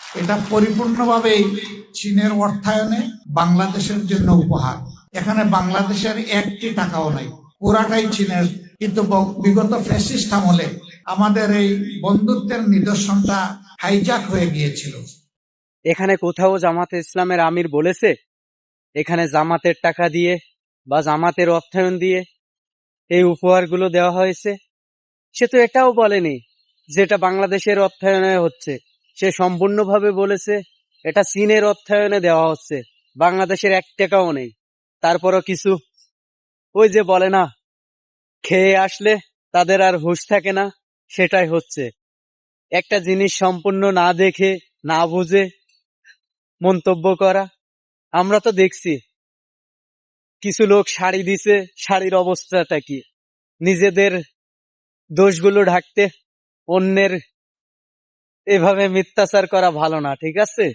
এটা পরিপূর্ণভাবেই চীনের অর্থায়নে বাংলাদেশের জন্য উপহার। এখানে বাংলাদেশের একটি টাকাও নাই, পুরাটাই চীনের। কিন্তু বিগত ফ্যাসিস্ট আমলে আমাদের এই বন্ধুত্বের নিদর্শনটা হাইজ্যাক হয়ে গিয়েছিল। এখানে কোথাও জামাতে ইসলামের আমির বলেছে এখানে জামাতের টাকা দিয়ে বা জামাতের অর্থায়ন দিয়ে এই উপহারগুলো দেওয়া হয়েছে? সে তো এটাও বলেনি যে এটা বাংলাদেশের অর্থায়নে হচ্ছে। সে সম্পূর্ণভাবে বলেছে এটা চীনের অর্থায়নে দেওয়া হচ্ছে, বাংলাদেশের এক টাকাও নেই। তারপরও কিছু ওই যে বলে না, খেয়ে আসলে তাদের আর হুঁশ থাকে না, সেটাই হচ্ছে। একটা জিনিস সম্পূর্ণ না দেখে না বুঝে মন্তব্য করা। আমরা তো দেখছি কিছু লোক শাড়ি দিছে, শাড়ির অবস্থাটা কি? নিজেদের দোষগুলো ঢাকতে অন্যের এভাবে মিথ্যাচার করা ভালো না, ঠিক আছে?